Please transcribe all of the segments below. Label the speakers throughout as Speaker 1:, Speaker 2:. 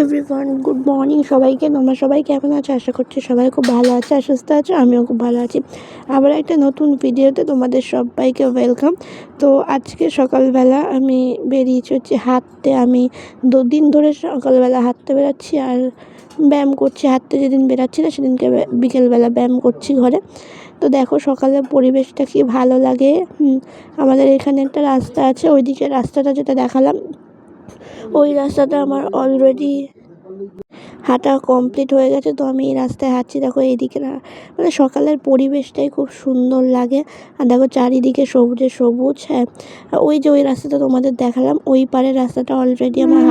Speaker 1: Everyone, good morning সবাইকে। তোমরা সবাই কেমন আছো? আশা করছি সবাই খুব ভালো আছে আর সুস্থ আছো। আমিও খুব ভালো আছি। আবার একটা নতুন ভিডিওতে তোমাদের সবাইকে ওয়েলকাম। তো আজকে সকালবেলা আমি বেরিয়েছি হচ্ছে হাঁটতে। আমি 2 দিন ধরে সকালবেলা হাঁটতে বেরাচ্ছি আর ব্যায়াম করছি। হাঁটতে যেদিন বেরাচ্ছি না সেদিনকে বিকেলবেলা ব্যায়াম করছি ঘরে। তো দেখো সকালের পরিবেশটা কি ভালো লাগে। আমাদের এখানে একটা রাস্তা আছে, ওইদিকে রাস্তাটা যেটা দেখালাম ওই রাস্তাটা আমার অলরেডি হাঁটা কমপ্লিট হয়ে গেছে। তো আমি এই রাস্তায় হাঁটছি। দেখো এইদিকে মানে সকালের পরিবেশটাই খুব সুন্দর লাগে। আর দেখো চারিদিকে সবুজে সবুজ। হ্যাঁ, ওই যে ওই রাস্তাটা তোমাদের দেখালাম, ওই পারের রাস্তাটা অলরেডি আমার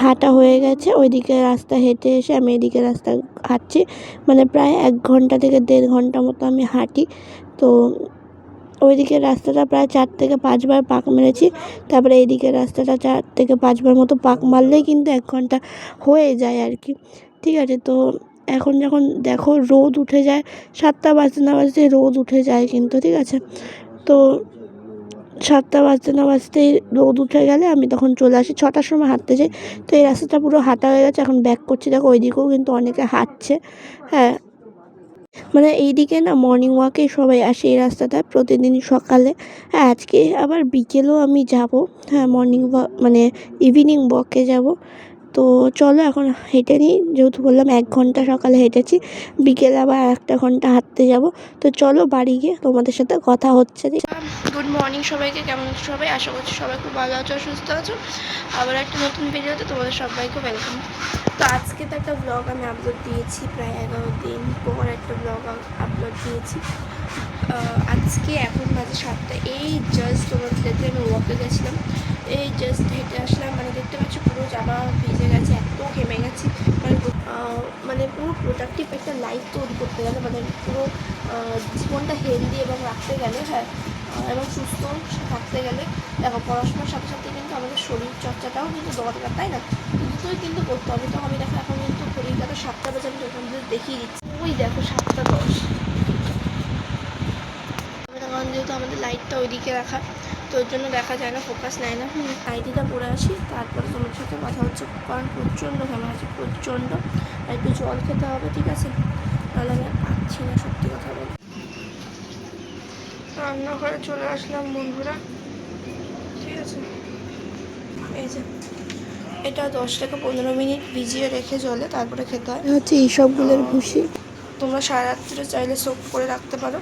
Speaker 1: হাঁটা হয়ে গেছে। ওইদিকে রাস্তা হেঁটে এসে আমি এদিকে রাস্তা হাঁটছি। মানে প্রায় 1 ঘন্টা থেকে 1.5 ঘন্টা মতো আমি হাঁটি। তো ওইদিকে রাস্তাটা প্রায় 4 থেকে 5 বার পাক মেরেছি। তারপরে এইদিকে রাস্তাটা 4 থেকে 5 বার মতো পাক মারলেই কিন্তু 1 ঘন্টা হয়ে যায় আর কি। ঠিক আছে, তো এখন যখন দেখো রোদ উঠে যায়, 7টা বাজতে না বাজতে রোদ উঠে যায় কিন্তু। ঠিক আছে, তো 7টা বাজতে না বাজতেই রোদ উঠে গেলে আমি তখন চলে আসি। 6টার সময় হাঁটতে যাই। তো এই রাস্তাটা পুরো হাঁটা হয়ে গেছে, এখন ব্যাক করছি। দেখো ওইদিকেও কিন্তু অনেকে হাঁটছে। হ্যাঁ, মানে এইদিকে না মর্নিং ওয়াকে সবাই আসে এই রাস্তাটায় প্রতিদিন সকালে। হ্যাঁ, আজকে আবার বিকেলেও আমি যাব। হ্যাঁ, মর্নিং ওয়াক মানে ইভিনিং ওয়াকে যাব। তো চলো এখন হেঁটে নিই, যেহেতু বললাম 1 ঘন্টা সকালে হেঁটেছি, বিকেলে আবার 1 ঘন্টা হাঁটতে যাব। তো চলো বাড়ি গিয়ে তোমাদের সাথে কথা হচ্ছে। গুড মর্নিং সবাইকে, কেমন আছো সবাই? আশা করছি সবাই খুব ভালো আছো, সুস্থ আছো। আবার একটা নতুন ভিডিওতে তোমাদের সবাইকে ওয়েলকাম। তো আজকে তো একটা ব্লগ আমি আপলোড দিয়েছি, প্রায় 11 দিন পর একটা ব্লগ আপলোড দিয়েছি। আজকে এখন বাজে 7টা। এই জাস্ট তোমাদের দেখতে আমি ওয়াকে গেছিলাম, এই জাস্ট হেঁটে আসলাম। মানে দেখতে পাচ্ছ পুরো জামা ভিজে গেছে, এত ঘেমে গেছি। মানে পুরো প্রোডাক্টিভ একটা লাইফ তৈরি করতে গেলে, মানে পুরো জীবনটা হেলদি এবং রাখতে গেলে, হ্যাঁ, এবং সুস্থ থাকতে গেলে দেখো পড়াশোনার সাথে সাথে কিন্তু আমাদের শরীর চর্চাটাও কিন্তু দরকার, তাই না? দুটোই কিন্তু করতে হবে। তো আমি দেখো এখন কিন্তু ঘড়ির কাটা 7টা বাজে, আমি যখন দেখিয়ে দিচ্ছি ওই দেখো 7টা 10। কারণ যেহেতু আমাদের লাইটটা ওইদিকে রাখা, তো ওর জন্য দেখা যায় না, ফোকাস নেয় না। আইডিটা পরে আসি, তারপরে তোমার সাথে কথা হচ্ছে। কারণ প্রচণ্ড ঘামা আছে, প্রচণ্ড। আর একটু জল খেতে হবে, ঠিক আছে? তাহলে আমি আর পাচ্ছি না, সত্যি কথা বলি। রান্নাঘরে চলে আসলাম বন্ধুরা, ঠিক আছে? এই যে এটা 10 থেকে 15 মিনিট ভিজিয়ে রেখে জলে তারপরে খেতে হয়। হচ্ছে এইসবগুলোর ভুসি। তোমরা সারা রাত্রে চাইলে সোপ করে রাখতে পারো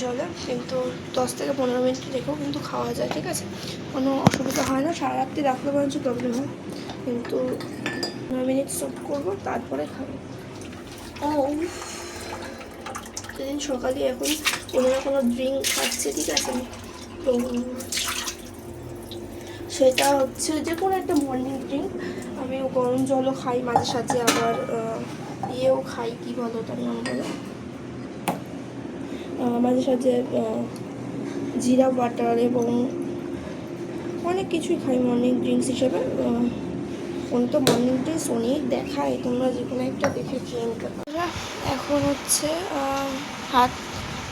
Speaker 1: জলে, কিন্তু 10 থেকে 15 মিনিট রেখেও কিন্তু খাওয়া যায়, ঠিক আছে? কোনো অসুবিধা হয় না। সারা রাত্রি রাখলে বরঞ্চ প্রবলেম হয়, কিন্তু 15 মিনিট সোপ করবো তারপরে খাবো। ও সেদিন সকালে এখন কোনো না কোনো ড্রিঙ্ক খাচ্ছে, ঠিক আছে? তো সেটা হচ্ছে যে কোনো একটা মর্নিং ড্রিঙ্ক। আমি গরম জলও খাই মাঝে সাঝে, আবার ইয়েও খাই, কী বলো ওটার নাম বলো, মাঝে সাঝে জিরা ওয়াটার এবং অনেক কিছুই খাই মর্নিং ড্রিঙ্কস হিসেবে। কোন তো মর্নিং ড্রিঙ্কস অনেক দেখায়, তোমরা যে কোনো একটা দেখে খেয়ে নিতে পারো। এখন হচ্ছে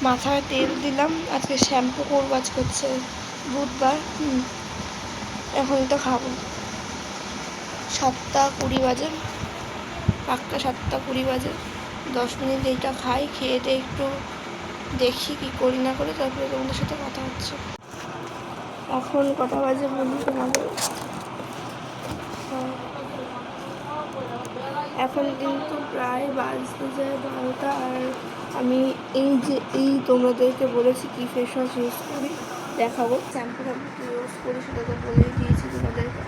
Speaker 1: মাথায় তেল দিলাম, আজকে শ্যাম্পু করবো। আজকে হচ্ছে বুধবার। এখন এটা খাবো। 7টা 20 বাজে, পাক্কা 7টা 20 বাজে। 10 মিনিট এইটা খাই, খেয়ে দিয়ে একটু দেখি কি করি না করে, তারপরে তোমাদের সাথে কথা হচ্ছে। এখন কটা বাজে বলি তোমাদের। এখন কিন্তু প্রায় বাজতে যায় 12টা। আর আমি এই তোমাদেরকে বলেছি কি ফেস ওয়াশ ইউজ করি, দেখাবো। শ্যাম্পু ইউজ করি সেটা তো বলেই দিয়েছি তোমাদেরকে।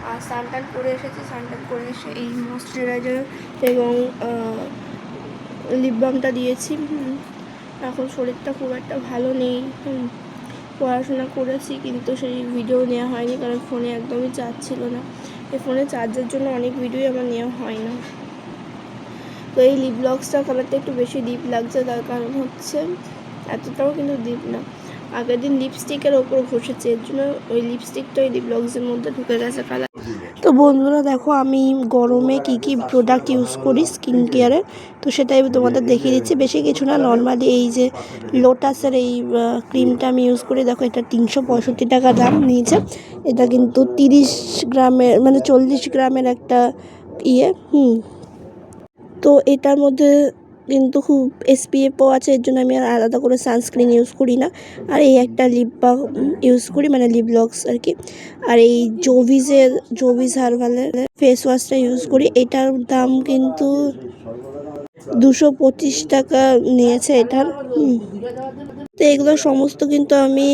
Speaker 1: আর স্নান করে এসেছি, স্নান করে এসে এই ময়শ্চারাইজার এবং লিপ বামটা দিয়েছি। এখন শরীরটা খুব একটা ভালো নেই। পড়াশোনা করেছি কিন্তু সেই ভিডিও নেওয়া হয়নি, কারণ ফোনে একদমই চার্জ ছিল না। এই ফোনে চার্জের জন্য অনেক ভিডিওই আমার নেওয়া হয় না। তো এই লিপ ব্লক্সটা কালারটা একটু বেশি ডিপ লাগছে, তার কারণ হচ্ছে এতটাও কিন্তু ডিপ না। আগের দিন লিপস্টিকের ওপর ঘষেছে, এর জন্য ওই লিপস্টিকটা ওই লিপ ব্লক্সের মধ্যে ঢুকে গেছে কালার। তো তো বন্ধুরা দেখো আমি গরমে কি কি প্রোডাক্ট ইউজ করি স্কিন কেয়ারের, তো সেটাই তোমাদের দেখিয়ে দিচ্ছি। বেশি কিছু না, নর্মালি এই যে লোটাসের এই ক্রিমটা আমি ইউজ করি। দেখো এটা 365 টাকা দাম নিয়েছে। এটা কিন্তু 30 গ্রামের মানে 40 গ্রামের একটা ইয়ে তো এটার মধ্যে কিন্তু খুব এসপিএফও আছে, এর জন্য আমি আর আলাদা করে সানস্ক্রিন ইউজ করি না। আর এই একটা লিপ বাম ইউজ করি, মানে লিপ লক্স আর কি। আর এই জোভিজ হার্বালের ফেস ওয়াশটা ইউজ করি। এটার দাম কিন্তু 225 টাকা নিয়েছে এটার। তো এগুলো সমস্ত কিন্তু আমি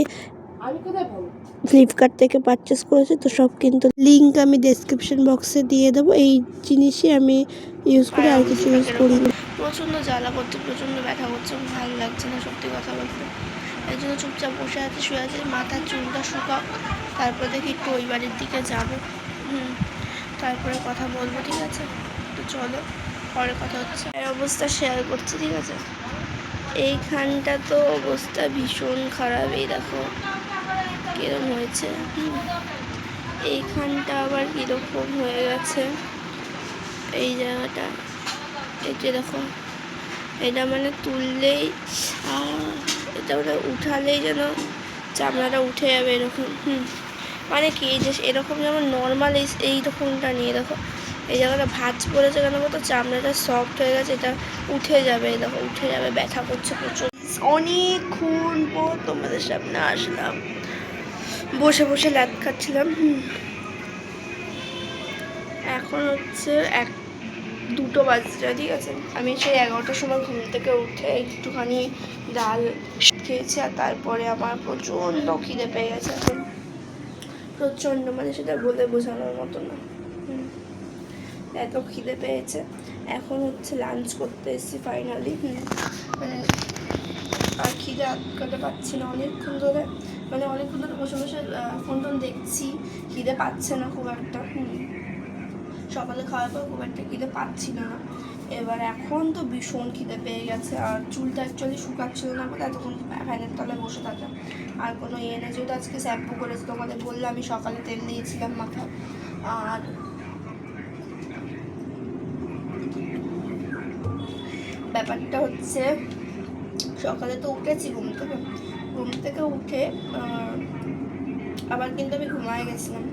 Speaker 1: ফ্লিপকার্ট থেকে পারচেস করেছি। তো সব কিন্তু লিঙ্ক আমি ডেসক্রিপশন বক্সে দিয়ে দেবো। এই জিনিসই আমি ইউজ করি, আর কিছু ইউজ করি না। প্রচণ্ড জ্বালা করছে, প্রচণ্ড ব্যথা করছে, ভালো লাগছে না সত্যি কথা বলতে। এই জন্য চুপচাপ বসে আছি, শুয়ে আছি। মাথার চুলটা শুকাও, তারপর দেখি একটু ওই বাড়ির দিকে যাবো। তারপরে কথা বলবো, ঠিক আছে? তো চলো পরে কথা হচ্ছে। এই অবস্থা শেয়ার করছি, ঠিক আছে? এইখানটা তো অবস্থা ভীষণ খারাপ। এই দেখো কিরকম হয়েছে, এইখানটা আবার কীরকম হয়ে গেছে এই জায়গাটা। এই যে দেখো, এটা মানে তুললেই এটা ওটা উঠালেই যেন চামড়াটা উঠে যাবে এরকম। মানে কি এই যে এরকম যেমন নর্মাল এই রকমটা নিয়ে দেখো এই জায়গাটা ভাঁজ পড়েছে কেন বলতো, চামড়াটা সফট হয়ে গেছে, এটা উঠে যাবে। এই দেখো উঠে যাবে, ব্যথা করছে প্রচুর। অনেকক্ষণ পর তোমাদের সামনে আসলাম, বসে বসে ল্যাদ খাচ্ছিলাম। এখন হচ্ছে 2টো বাজছে, ঠিক আছে? আমি সেই 11টার সময় ঘুম থেকে উঠে একটুখানি ডাল খেয়েছি, আর তারপরে আমার প্রচণ্ড খিদে পেয়ে গেছে এখন। প্রচণ্ড, মানে সেটা বলে বোঝানোর মতো না, এত খিদে পেয়েছে। এখন হচ্ছে লাঞ্চ করতে এসেছি ফাইনালি। মানে আর খিদে আটকাতে পারছি না অনেকক্ষণ ধরে, মানে অনেকক্ষণ ধরে বসে বসে ফোন টোন দেখছি, খিদে পাচ্ছে না খুব একটা। সকালে খাওয়ার পর খুব একটা খিদে পাচ্ছিল না, এবার এখন তো ভীষণ খিদে পেয়ে গেছে। আর চুলটা অ্যাকচুয়ালি শুকাচ্ছিল না বলে এতক্ষণ ফ্যানের তলায় বসে থাকলাম। আর কোনো ইয়ে নেই, যেহেতু আজকে শ্যাম্পু করেছি, তোমাদের বললাম আমি সকালে তেল দিয়েছিলাম মাথা। আর ব্যাপারটা হচ্ছে সকালে তো উঠেছি ঘুম থেকে উঠে আবার কিন্তু আমি ঘুমায় গেছিলাম।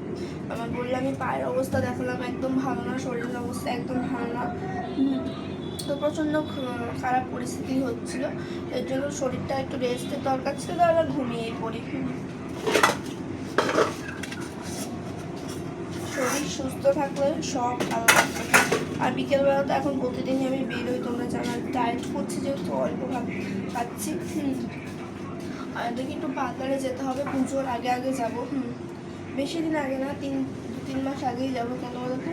Speaker 1: আমার বললাম আমি পায়ের অবস্থা দেখালাম, একদম ভালো না, শরীরের অবস্থা একদম ভালো না। তো প্রচণ্ড খারাপ পরিস্থিতি হচ্ছিল, এর জন্য শরীরটা একটু রেস্টের দরকার ছিল, তো আমরা ঘুমিয়েই পড়ি। শরীর সুস্থ থাকলে সব ভালো থাকবে। আর বিকেলবেলা তো এখন প্রতিদিনই আমি বেরোই, তোমরা জানো ডায়েট করছি যেহেতু অল্প খাচ্ছি। আর দেখি একটু পার্লারে যেতে হবে, পুজোর আগে আগে যাবো। বেশি দিন আগে না, 2-3 মাস আগেই যাবো। কেন বলতো,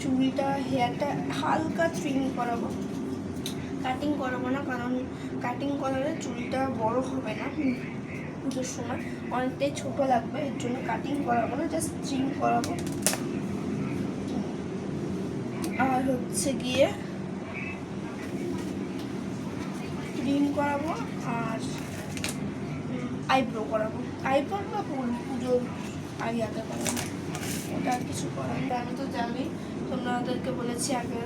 Speaker 1: চুলটা হেয়ারটা হালকা ট্রিম করাবো, কাটিং করাবো না, কারণ কাটিং করালে চুলটা বড় হবে না। পুজোর সময় অনেকটাই ছোটো লাগবে, এর জন্য কাটিং করাবো না, জাস্ট ট্রিম করাবো। আর হচ্ছে গিয়ে ট্রিম করাবো আর আইব্রো করাবো। আইব্রো বা পুজোর আগে আগে করাবো, ওটা আর কিছু করার। আমি তো জানি তোমাদেরকে বলেছি আগে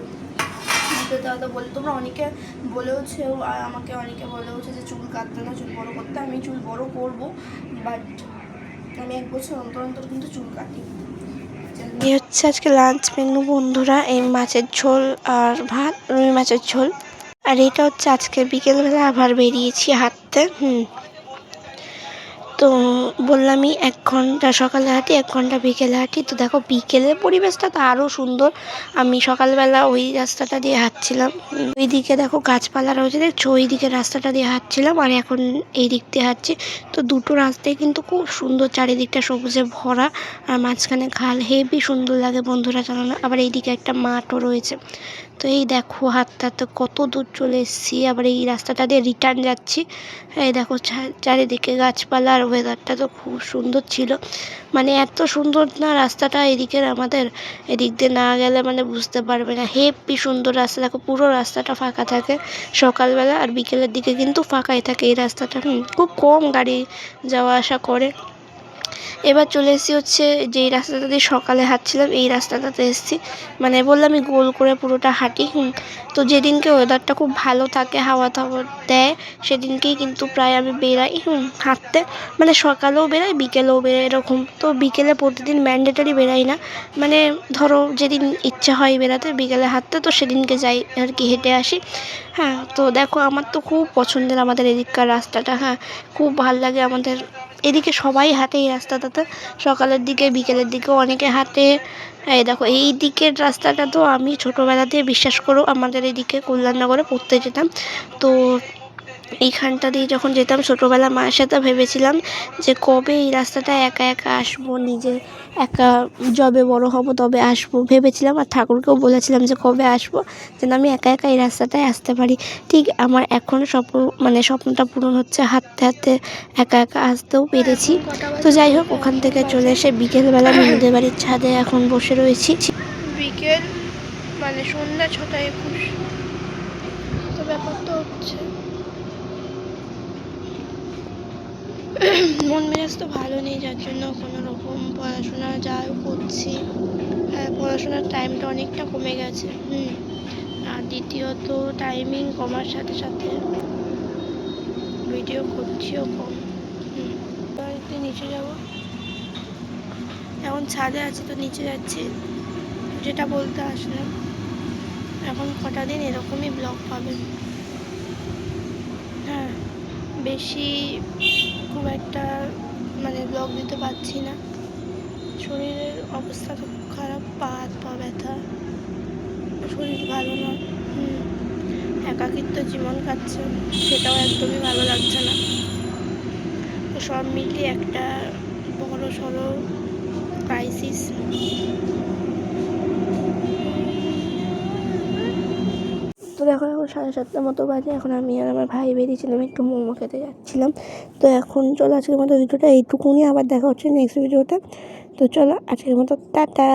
Speaker 1: দাদা বলে, তোমরা অনেকে বলেওছে, আর আমাকে অনেকে বলেওছে যে চুল কাটতে না, চুল বড়ো করতে। আমি চুল বড়ো করবো, বাট আমি 1 বছর অন্তর অন্তর কিন্তু চুল কাটি। এই হচ্ছে আজকে লাঞ্চ মেনু বন্ধুরা, এই মাছের ঝোল আর ভাত, রুই মাছের ঝোল। আর এটা হচ্ছে আজকে বিকেলবেলা আবার বেরিয়েছি হাঁটতে। তো বললামই 1 ঘন্টা সকালে হাঁটি, 1 ঘন্টা বিকেলে হাঁটি। তো দেখো বিকেলের পরিবেশটা তো আরও সুন্দর। আমি সকালবেলা ওই রাস্তাটা দিয়ে হাঁটছিলাম, ওই দিকে দেখো গাছপালা রয়েছে দেখছো, ওই দিকে রাস্তাটা দিয়ে হাঁটছিলাম, আর এখন এই দিক দিয়ে হাঁটছি। তো দুটো রাস্তায় কিন্তু খুব সুন্দর, চারিদিকটা সবুজে ভরা, আর মাঝখানে খাল, হেবি সুন্দর লাগে বন্ধুরা, জানো না? আবার এইদিকে একটা মাঠও রয়েছে। তো এই দেখো হাঁটতে হাঁটতে কত দূর চলে এসেছি, আবার এই রাস্তাটা দিয়ে রিটার্ন যাচ্ছি। এই দেখো চারিদিকে গাছপালা, আর ওয়েদারটা তো খুব সুন্দর ছিল, মানে এত সুন্দর না রাস্তাটা। এদিকের আমাদের এদিক দিয়ে না গেলে মানে বুঝতে পারবে না, হেবি সুন্দর রাস্তা। দেখো পুরো রাস্তাটা ফাঁকা থাকে সকালবেলা, আর বিকেলের দিকে কিন্তু ফাঁকাই থাকে এই রাস্তাটা। খুব কম গাড়ি যাওয়া আসা করে। এবার চলে এসেছি হচ্ছে যেই রাস্তাটা দিয়ে সকালে হাঁটছিলাম এই রাস্তাটাতে এসেছি, মানে বললাম আমি গোল করে পুরোটা হাঁটি। তো যেদিনকে ওয়েদারটা খুব ভালো থাকে, হাওয়া টাওয়া দেয়, সেদিনকেই কিন্তু প্রায় আমি বেরাই হাঁটতে, মানে সকালেও বেরাই বিকেলেও বেরাই এরকম। তো বিকেলে প্রতিদিন ম্যান্ডেটারি বেরাই না, মানে ধরো যেদিন ইচ্ছা হয় বেরাতে বিকেলে হাঁটতে, তো সেদিনকে যাই আর কি, হেঁটে আসি। হ্যাঁ, তো দেখো আমার তো খুব পছন্দের আমাদের এদিককার রাস্তাটা। হ্যাঁ, খুব ভাল লাগে আমাদের এদিকে, সবাই হাঁটে এই রাস্তাটাতে, সকালের দিকে বিকেলের দিকেও অনেকে হাঁটে। এই দেখো এই দিকের রাস্তাটা তো আমি ছোটোবেলাতে, বিশ্বাস করো, আমাদের এদিকে কল্যাণনগরে পড়তে যেতাম, তো এইখানটা দিয়ে যখন যেতাম ছোটোবেলা, মায়ের সাথে ভেবেছিলাম যে কবে এই রাস্তাটা একা একা আসবো, নিজে একা যবে বড় হব তবে আসবো ভেবেছিলাম, আর ঠাকুরকেও বলেছিলাম যে কবে আসবো, যেন আমি একা একা এই রাস্তাটায় আসতে পারি। ঠিক আমার এখনও স্বপ্ন, মানে স্বপ্নটা পূরণ হচ্ছে, হাঁটতে হাঁটতে একা একা আসতেও পেরেছি। তো যাই হোক, ওখান থেকে চলে এসে বিকেলবেলা মিনুদের বাড়ির ছাদে এখন বসে রয়েছি। বিকেল মানে সন্ধ্যা 6:21। তো ব্যাপারটা হচ্ছে মন মেজাজ তো ভালো নেই, যার জন্য কোনো রকম পড়াশোনা যা করছি, হ্যাঁ পড়াশোনার টাইমটা অনেকটা কমে গেছে। আর দ্বিতীয়ত টাইমিং কমার সাথে সাথে ভিডিও করছিও কম। বাড়িতে নিচে যাব, এখন ছাদে আছি তো নিচে যাচ্ছি, যেটা বলতে আসলাম, এখন কটা দিন এরকমই ব্লগ পাবেন। হ্যাঁ, বেশি খুব একটা মানে ব্লগ দিতে পারছি না, শরীরের অবস্থা তো খুব খারাপ, পা হাত পা ব্যথা, শরীর ভালো না। একাকিত্ব জীবন কাটছে, সেটাও একদমই ভালো লাগছে না। তো সব মিলিয়ে একটা বড় সড়ো ক্রাইসিস। তো দেখো এখন 7:30 মতো বাজে, এখন আমি আর আমার ভাই বেরিয়েছিলাম একটু মোমো খেতে যাচ্ছিলাম। তো এখন চলো আজকের মতো ভিডিওটা এইটুকুনি, আবার দেখা হচ্ছে নেক্সট ভিডিওটা। তো চলো আজকের মতো টাটা।